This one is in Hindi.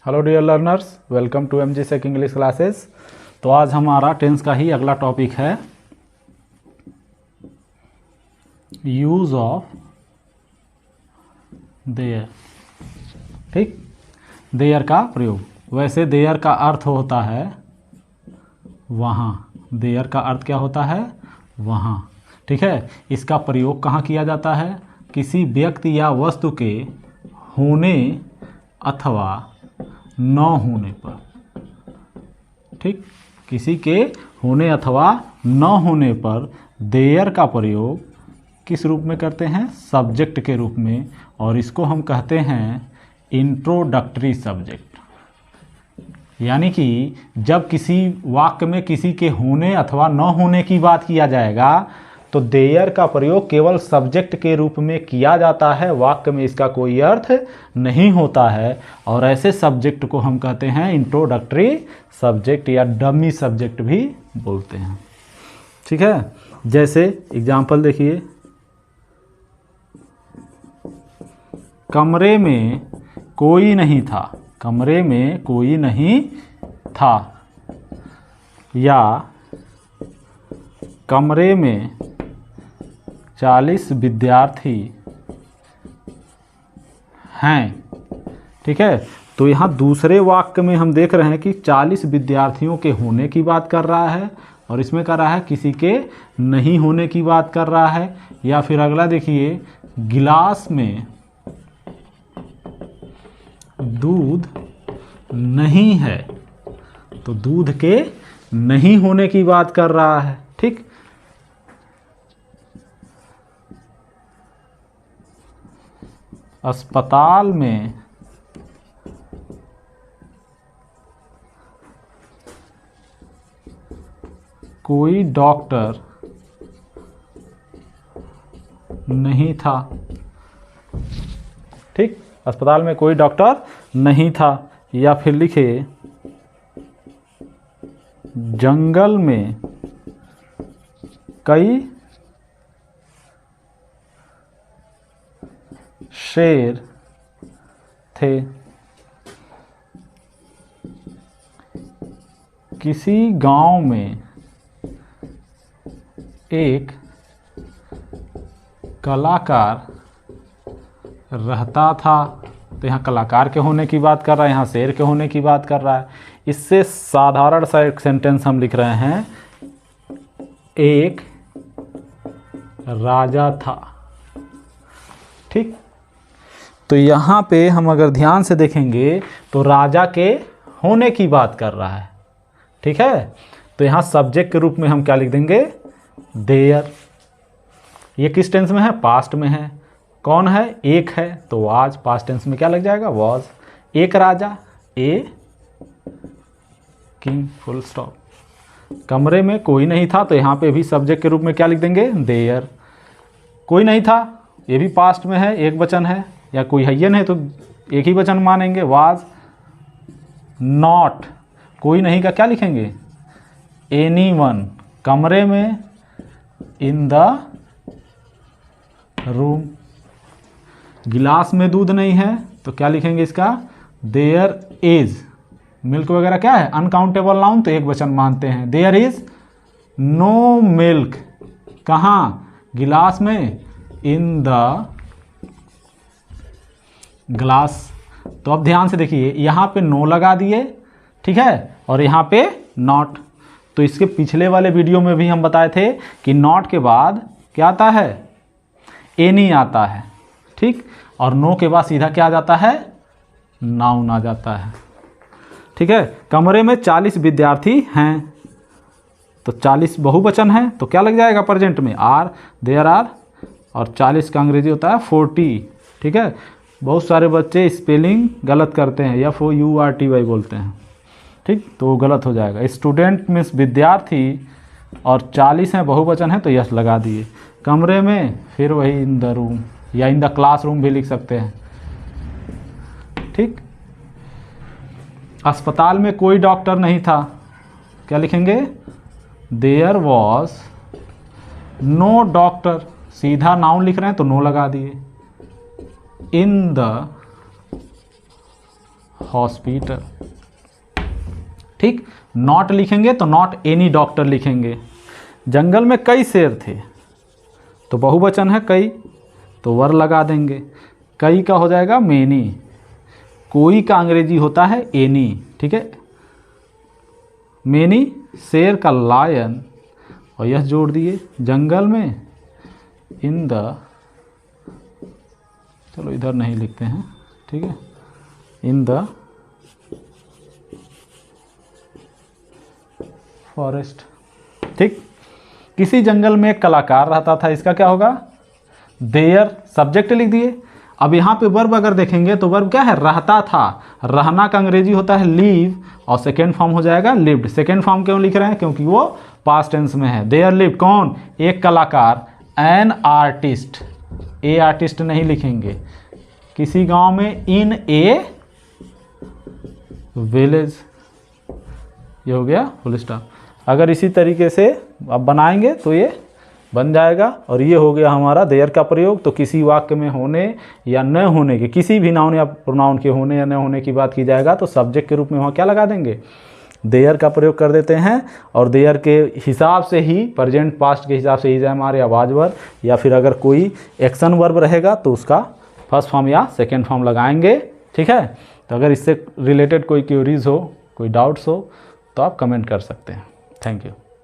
Hello dear learners, welcome to MG sec English classes. तो आज हमारा टेंस का ही अगला टॉपिक है यूज ऑफ देयर। ठीक, देयर का प्रयोग। वैसे देयर का अर्थ होता है वहाँ। देयर का अर्थ क्या होता है? वहाँ। ठीक है, इसका प्रयोग कहाँ किया जाता है? किसी व्यक्ति या वस्तु के होने अथवा न होने पर। ठीक, किसी के होने अथवा न होने पर देयर का प्रयोग किस रूप में करते हैं? सब्जेक्ट के रूप में, और इसको हम कहते हैं इंट्रोडक्टरी सब्जेक्ट। यानी कि जब किसी वाक्य में किसी के होने अथवा न होने की बात किया जाएगा तो देयर का प्रयोग केवल सब्जेक्ट के रूप में किया जाता है। वाक्य में इसका कोई अर्थ नहीं होता है, और ऐसे सब्जेक्ट को हम कहते हैं इंट्रोडक्टरी सब्जेक्ट या डमी सब्जेक्ट भी बोलते हैं। ठीक है, जैसे एग्जाम्पल देखिए, कमरे में कोई नहीं था। कमरे में कोई नहीं था, या कमरे में 40 विद्यार्थी हैं। ठीक है, तो यहाँ दूसरे वाक्य में हम देख रहे हैं कि 40 विद्यार्थियों के होने की बात कर रहा है, और इसमें कर रहा है किसी के नहीं होने की बात कर रहा है। या फिर अगला देखिए, गिलास में दूध नहीं है, तो दूध के नहीं होने की बात कर रहा है। ठीक, अस्पताल में कोई डॉक्टर नहीं था। ठीक, अस्पताल में कोई डॉक्टर नहीं था। या फिर लिखे, जंगल में कई शेर थे। किसी गांव में एक कलाकार रहता था। तो यहाँ कलाकार के होने की बात कर रहा है, यहाँ शेर के होने की बात कर रहा है। इससे साधारण सा एक सेंटेंस हम लिख रहे हैं, एक राजा था। ठीक, तो यहाँ पे हम अगर ध्यान से देखेंगे तो राजा के होने की बात कर रहा है। ठीक है, तो यहाँ सब्जेक्ट के रूप में हम क्या लिख देंगे? देयर। ये किस टेंस में है? पास्ट में है। कौन है? एक है, तो आज पास्ट टेंस में क्या लग जाएगा? वॉज। एक राजा, ए किंग, फुल स्टॉप। कमरे में कोई नहीं था, तो यहाँ पे भी सब्जेक्ट के रूप में क्या लिख देंगे? देयर। कोई नहीं था, ये भी पास्ट में है, एक वचन है, या कोई हय्यन है तो एक ही वचन मानेंगे, वाज। नॉट, कोई नहीं का क्या लिखेंगे? एनीवन। कमरे में, इन द रूम। गिलास में दूध नहीं है, तो क्या लिखेंगे इसका? There is. मिल्क वगैरह क्या है? अनकाउंटेबल नाउन, तो एक वचन मानते हैं। There is no milk. कहाँ? गिलास में, इन द ग्लास। तो अब ध्यान से देखिए, यहाँ पे नो लगा दिए, ठीक है, और यहाँ पे नॉट। तो इसके पिछले वाले वीडियो में भी हम बताए थे कि नॉट के बाद क्या आता है? एनी आता है। ठीक, और नो के बाद सीधा क्या आ जाता है? नाउन आ जाता है। ठीक है, कमरे में 40 विद्यार्थी हैं, तो 40 बहुवचन है, तो क्या लग जाएगा प्रेजेंट में? आर, देयर आर, और 40 का अंग्रेजी होता है 40। ठीक है, बहुत सारे बच्चे स्पेलिंग गलत करते हैं, FOURTY बोलते हैं। ठीक, तो वो गलत हो जाएगा। स्टूडेंट मीन्स विद्यार्थी, और 40 हैं, बहुवचन है, तो यस लगा दिए। कमरे में, फिर वही इन द रूम, या इन द क्लासरूम भी लिख सकते हैं। ठीक, अस्पताल में कोई डॉक्टर नहीं था, क्या लिखेंगे? There was no doctor. सीधा नाउन लिख रहे हैं तो नो लगा दिए। In the hospital. ठीक, नॉट लिखेंगे तो नॉट एनी डॉक्टर लिखेंगे। जंगल में कई शेर थे, तो बहुवचन है कई, तो वर लगा देंगे। कई का हो जाएगा मेनी, कोई का अंग्रेजी होता है एनी। ठीक है, मेनी शेर का लायन, और यह जोड़ दिए जंगल में, इन द, चलो इधर नहीं लिखते हैं, ठीक है, इन द फॉरेस्ट। ठीक, किसी जंगल में एक कलाकार रहता था, इसका क्या होगा, देयर, सब्जेक्ट लिख दिए। अब यहाँ पे वर्ब अगर देखेंगे तो वर्ब क्या है, रहता था। रहना का अंग्रेजी होता है लीव, और सेकेंड फॉर्म हो जाएगा लिव्ड। सेकेंड फॉर्म क्यों लिख रहे हैं, क्योंकि वो पास्ट टेंस में है। देयर लिव्ड कौन, एक कलाकार, एन आर्टिस्ट, ए आर्टिस्ट नहीं लिखेंगे, किसी गांव में, इन ए विलेज। ये हो गया फुल स्टॉप। अगर इसी तरीके से आप बनाएंगे तो ये बन जाएगा। और ये हो गया हमारा देयर का प्रयोग। तो किसी वाक्य में होने या न होने के, किसी भी नाउन या प्रोनाउन के होने या न होने की बात की जाएगा तो सब्जेक्ट के रूप में वहाँ क्या लगा देंगे, देयर का प्रयोग कर देते हैं। और देयर के हिसाब से ही, प्रेजेंट पास्ट के हिसाब से ही हमारे आवाज वर्ब, या फिर अगर कोई एक्शन वर्ब रहेगा तो उसका फर्स्ट फॉर्म या सेकेंड फॉर्म लगाएंगे। ठीक है, तो अगर इससे रिलेटेड कोई क्वेरीज हो, कोई डाउट्स हो तो आप कमेंट कर सकते हैं। Thank you.